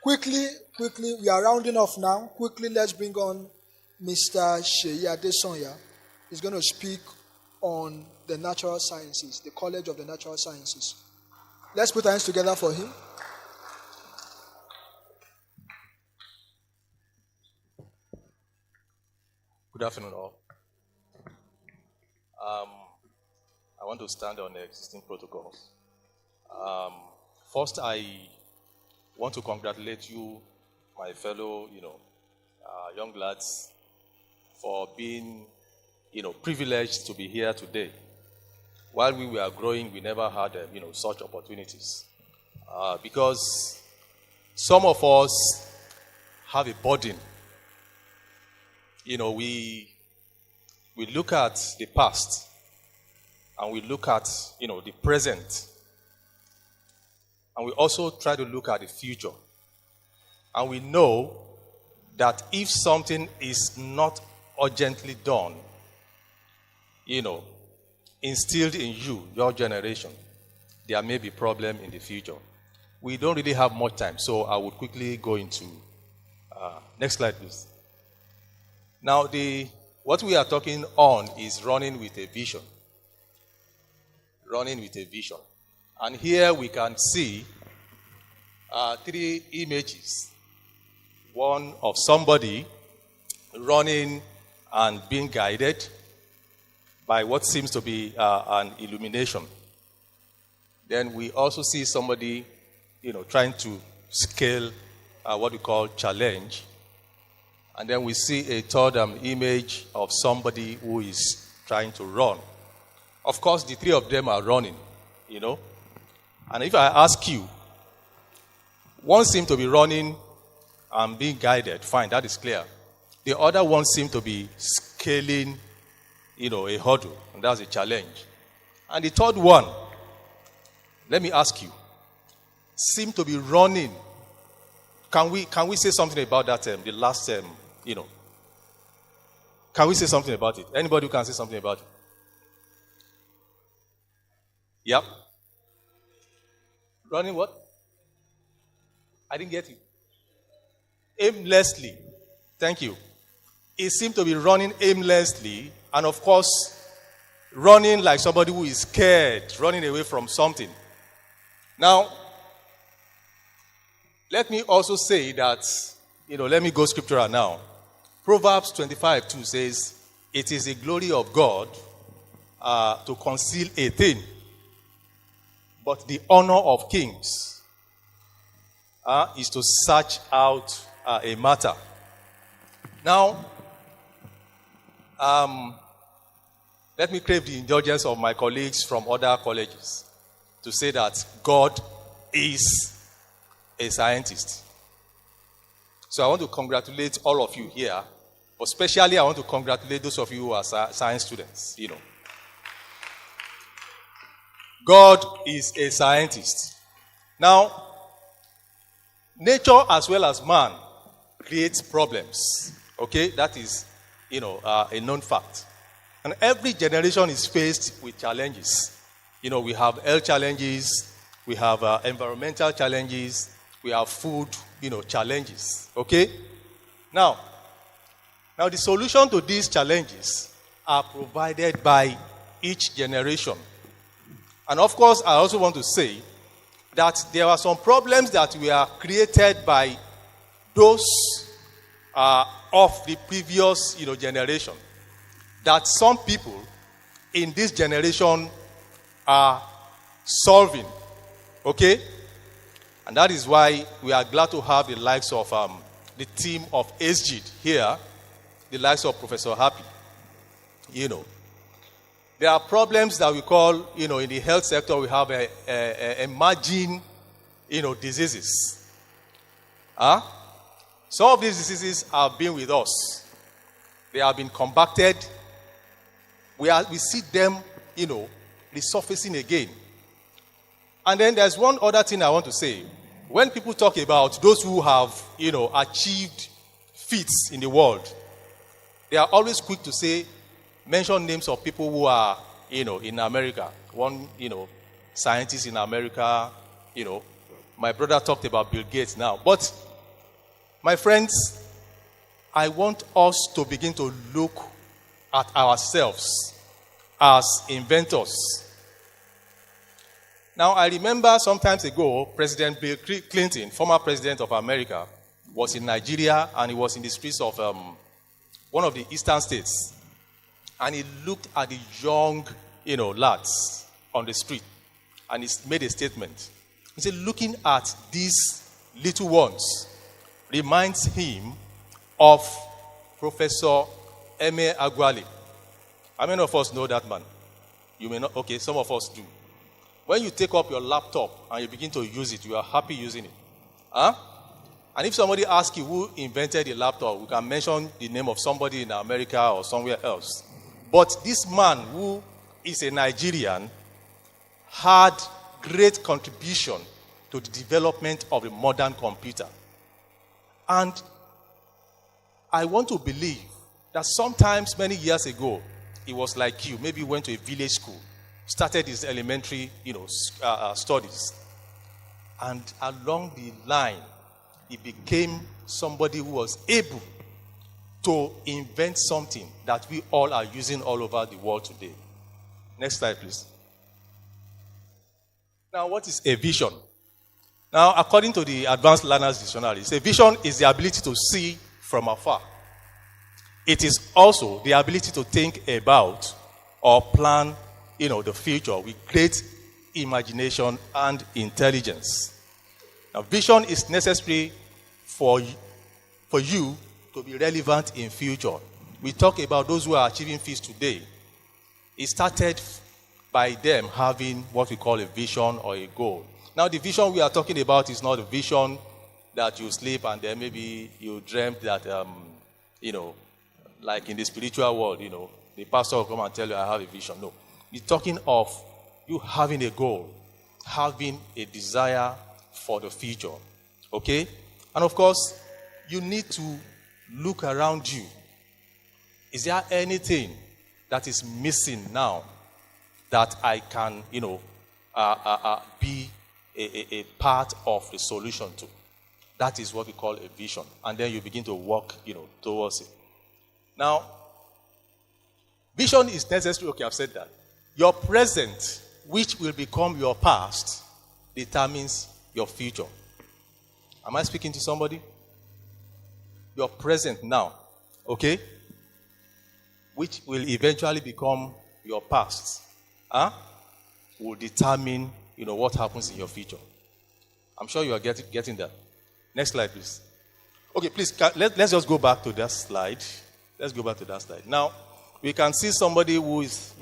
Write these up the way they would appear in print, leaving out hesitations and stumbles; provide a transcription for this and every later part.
Quickly, we are rounding off now. Quickly, let's bring on Mr. Oluseyi Adesanya. He's going to speak on the natural sciences, the College of the Natural Sciences. Let's put our hands together for him. Good afternoon, all. I want to stand on the existing protocols. First, I want to congratulate you, my fellow, young lads, for being, privileged to be here today. While we were growing, we never had, such opportunities. Because some of us have a burden. We look at the past and we look at, the present. And we also try to look at the future. And we know that if something is not urgently done, instilled in you, your generation, there may be problem in the future. We don't really have much time, so I would quickly go into... next slide, please. Now, what we are talking on is running with a vision. Running with a vision. And here we can see 3 images. One of somebody running and being guided by what seems to be an illumination. Then we also see somebody, trying to scale what we call challenge. And then we see a third image of somebody who is trying to run. Of course, the 3 of them are running, And if I ask you, one seems to be running and being guided. Fine, that is clear. The other one seems to be scaling, a hurdle. And that's a challenge. And the third one, let me ask you, seems to be running. Can we say something about that the last Can we say something about it? Anybody who can say something about it? Yep. Running what? I didn't get you. Aimlessly. Thank you. It seemed to be running aimlessly, and of course, running like somebody who is scared, running away from something. Now, let me also say that, let me go scriptural now. Proverbs 25:2 says, "It is the glory of God to conceal a thing, but the honor of kings is to search out a matter." Now, let me crave the indulgence of my colleagues from other colleges to say that God is a scientist. So I want to congratulate all of you here, but especially I want to congratulate those of you who are science students, God is a scientist. Now, nature as well as man creates problems. Okay? That is, a known fact. And every generation is faced with challenges. We have health challenges, we have environmental challenges, we have food, challenges. Okay? Now, the solution to these challenges are provided by each generation. And of course, I also want to say that there are some problems that were created by those of the previous, generation, that some people in this generation are solving. Okay? And that is why we are glad to have the likes of the team of SGID here, the likes of Professor Happy. There are problems that we call, in the health sector, we have emerging, diseases. Some of these diseases have been with us. They have been combated. We see them, resurfacing again. And then there's one other thing I want to say. When people talk about those who have, achieved feats in the world, they are always quick to say, mention names of people who are, in America. One, scientist in America, my brother talked about Bill Gates now. But My friends, I want us to begin to look at ourselves as inventors. Now, I remember some time ago, President Bill Clinton, former president of America, was in Nigeria, and he was in the streets of one of the eastern states. And he looked at the young, lads on the street, and he made a statement. He said, looking at these little ones reminds him of Professor Eme Agwali. How many of us know that man? You may not. Okay, some of us do. When you take up your laptop and you begin to use it, you are happy using it. Huh? And if somebody asks you who invented the laptop, we can mention the name of somebody in America or somewhere else. But this man, who is a Nigerian, had great contribution to the development of the modern computer. And I want to believe that sometimes, many years ago, he was like you. Maybe he went to a village school, started his elementary, studies. And along the line, he became somebody who was able to invent something that we all are using all over the world today. Next slide, please. Now, what is a vision? Now, according to the Advanced Learners Dictionary, a vision is the ability to see from afar. It is also the ability to think about or plan, the future with great imagination and intelligence. Now, vision is necessary for you to be relevant in future. We talk about those who are achieving feats today. It started by them having what we call a vision or a goal. Now, the vision we are talking about is not a vision that you sleep and then maybe you dreamt that, like in the spiritual world, the pastor will come and tell you, I have a vision. No. We're talking of you having a goal, having a desire for the future. Okay? And of course, you need to look around you. Is there anything that is missing now that I can, be a part of the solution to? That is what we call a vision. And then you begin to walk, towards it. Now, vision is necessary. Okay, I've said that. Your present, which will become your past, determines your future. Am I speaking to somebody? Your present now, okay, which will eventually become your past, will determine, what happens in your future. I'm sure you are getting that. Next slide, please. Okay, please, let's just go back to that slide. Let's go back to that slide. Now, we can see somebody who is,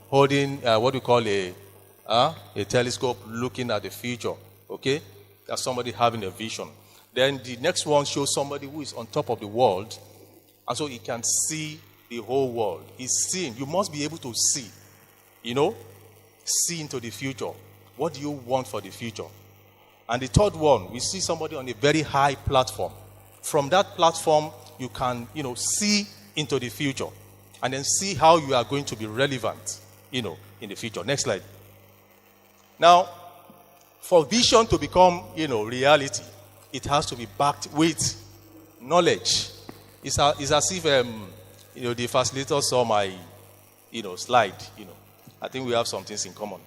holding what we call a telescope, looking at the future. Okay? That's somebody having a vision. Then the next one shows somebody who is on top of the world, and so he can see the whole world. He's seeing. You must be able to see, see into the future. What do you want for the future? And the third one, we see somebody on a very high platform. From that platform, you can, see into the future and then see how you are going to be relevant, in the future. Next slide. Now, for vision to become, reality, it has to be backed with knowledge. It's as if, the facilitator saw my, slide, I think we have some things in common.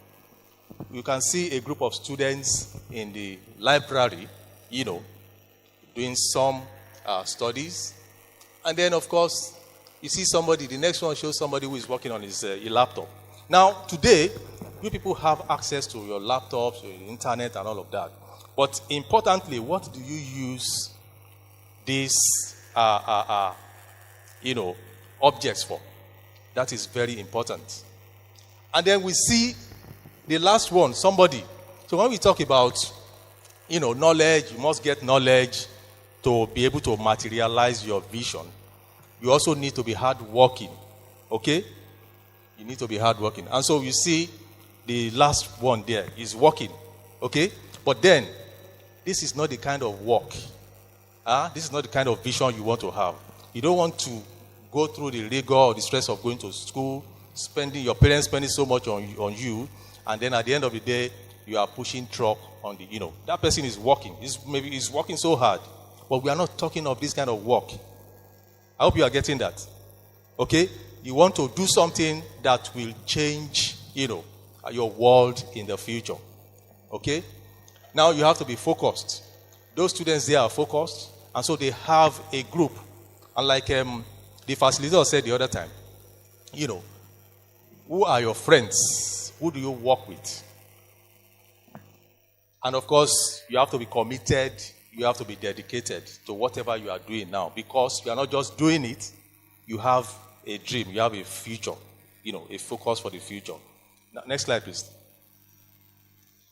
You can see a group of students in the library, doing some studies. And then, of course, you see somebody, the next one shows somebody who is working on his laptop. Now, today, you people have access to your laptops, your internet, and all of that. But importantly, what do you use these, objects for? That is very important. And then we see the last one, somebody. So when we talk about, knowledge, you must get knowledge to be able to materialize your vision. You also need to be hardworking. Okay? You need to be hardworking. And so you see the last one there is working. Okay? But then, this is not the kind of work. This is not the kind of vision you want to have. You don't want to go through the rigor or the stress of going to school, your parents spending so much on you, and then at the end of the day, you are pushing truck on the, that person is working. Maybe he's working so hard, But we are not talking of this kind of work. I hope you are getting that. Okay? You want to do something that will change, your world in the future. Okay? Now you have to be focused. Those students, they are focused, and so they have a group. And like the facilitator said the other time, who are your friends? Who do you work with? And of course, you have to be committed, you have to be dedicated to whatever you are doing now, because you are not just doing it, you have a dream, you have a future, a focus for the future. Now, next slide, please.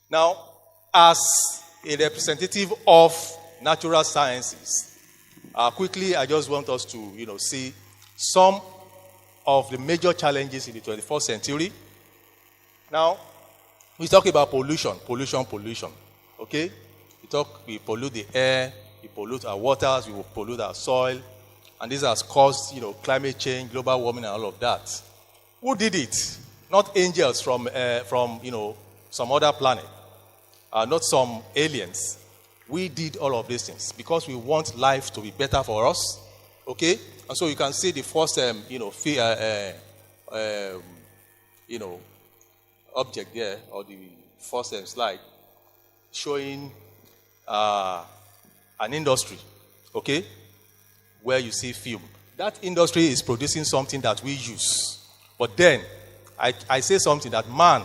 Now, as a representative of natural sciences, quickly, I just want us to, see some of the major challenges in the 21st century. Now, we talk about pollution. Okay? We pollute the air, we pollute our waters, we pollute our soil, and this has caused, climate change, global warming, and all of that. Who did it? Not angels from some other planet, not some aliens. We did all of these things because we want life to be better for us. Okay? And so you can see the first, object there, or the first slide, showing an industry, okay, where you see film. That industry is producing something that we use. But then, I say something that man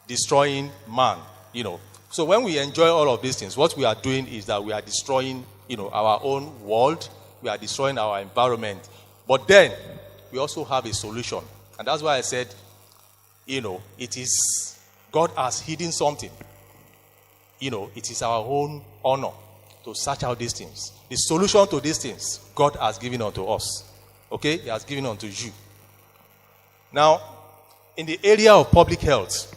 destroying man, So when we enjoy all of these things, what we are doing is that we are destroying, our own world. We are destroying our environment. But then, we also have a solution. And that's why I said, it is, God has hidden something. It is our own honor to search out these things. The solution to these things, God has given unto us. Okay? He has given unto you. Now, in the area of public health,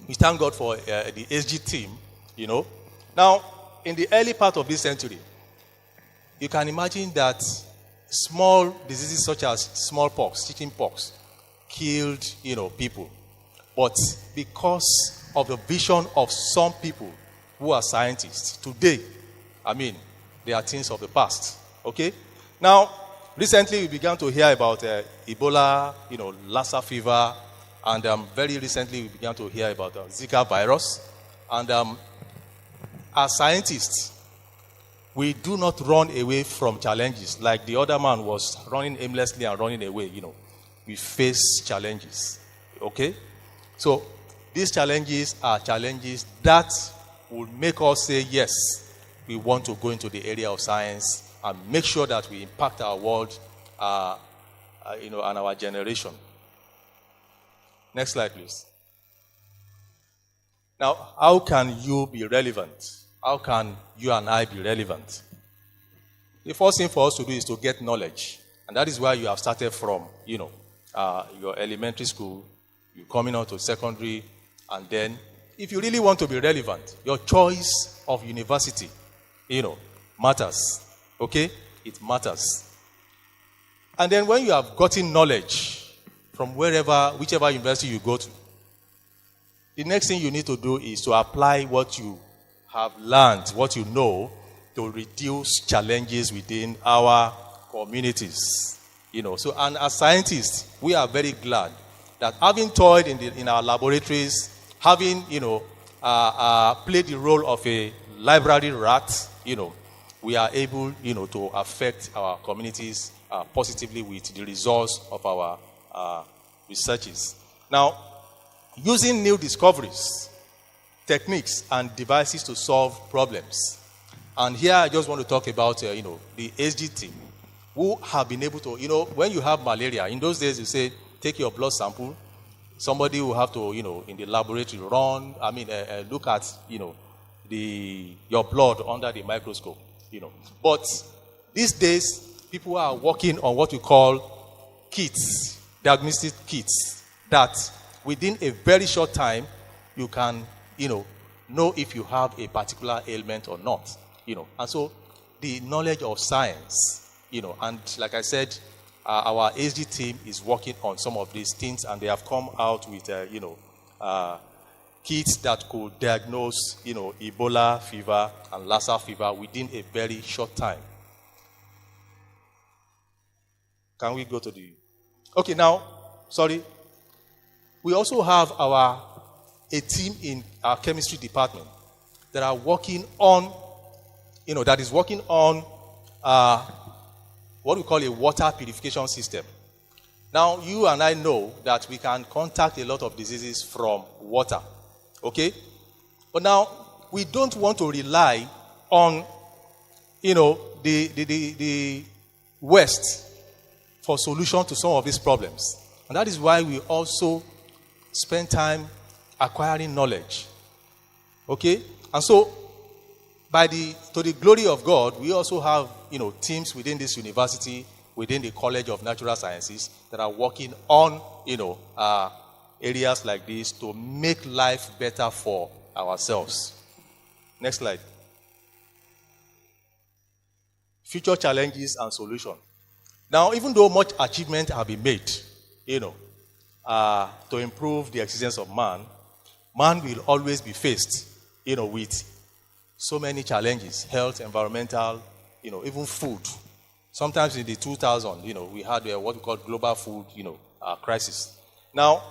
we thank God for the SG team, Now, in the early part of this century, you can imagine that small diseases such as smallpox, chickenpox, killed, people. But because of the vision of some people who are scientists, today, they are things of the past. Okay? Now, recently we began to hear about Ebola, Lassa fever, and very recently we began to hear about Zika virus. And as scientists, we do not run away from challenges like the other man was running aimlessly and running away, We face challenges. Okay? So, these challenges are challenges that will make us say, yes, we want to go into the area of science and make sure that we impact our world, and our generation. Next slide, please. Now, how can you be relevant? How can you and I be relevant? The first thing for us to do is to get knowledge. And that is why you have started from, your elementary school, you're coming on to secondary, and then if you really want to be relevant, your choice of university, matters. Okay? It matters. And then when you have gotten knowledge from whichever university you go to, the next thing you need to do is to apply what you have learned, what you know, to reduce challenges within our communities. So, and as scientists, we are very glad that having toiled in our laboratories, having, played the role of a library rat, we are able, to affect our communities positively with the results of our researches. Now, using new discoveries, techniques, and devices to solve problems. And here I just want to talk about, the SG team, who have been able to, when you have malaria, in those days you say, take your blood sample, somebody will have to, in the laboratory look at, your blood under the microscope, But these days, people are working on what we call kits, diagnostic kits, that within a very short time, you can, know if you have a particular ailment or not, And so, the knowledge of science, and like I said, our SG team is working on some of these things, and they have come out with, kits that could diagnose, Ebola fever and Lassa fever within a very short time. Can we go to the... Okay, now, sorry. We also have a team in our chemistry department that are working on, that is working on what we call a water purification system. Now, you and I know that we can contact a lot of diseases from water. Okay? But now, we don't want to rely on, the West for solution to some of these problems. And that is why we also spend time acquiring knowledge. Okay? And so, to the glory of God, we also have, teams within this university, within the College of Natural Sciences, that are working on, areas like this to make life better for ourselves. Next slide. Future challenges and solution. Now, even though much achievement have been made, to improve the existence of man will always be faced, with so many challenges, health, environmental, even food. Sometimes in the 2000s, we had what we call global food, crisis. Now,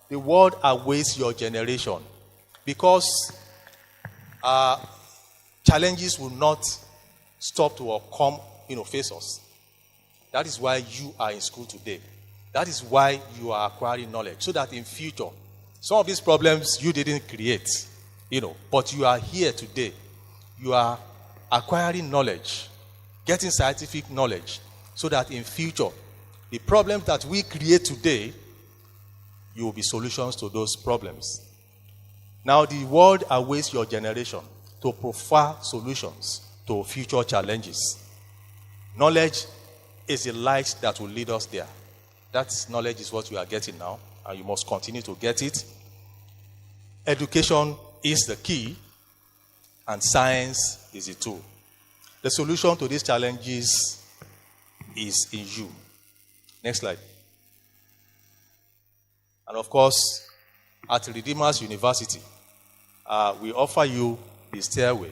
the world awaits your generation because challenges will not stop to or come, face us. That is why you are in school today. That is why you are acquiring knowledge, so that in future, some of these problems you didn't create, but you are here today. You are acquiring knowledge, getting scientific knowledge, so that in future, the problems that we create today, you will be solutions to those problems. Now, the world awaits your generation to provide solutions to future challenges. Knowledge is the light that will lead us there. That knowledge is what we are getting now, and you must continue to get it. Education is the key, and science is the tool. The solution to these challenges is in you. Next slide. And of course, at Redeemers University, we offer you the stairway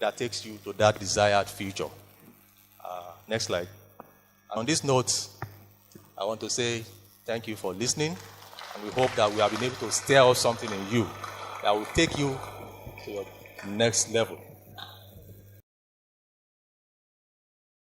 that takes you to that desired future. Next slide. And on this note, I want to say thank you for listening, and we hope that we have been able to stir up something in you that will take you to your next level.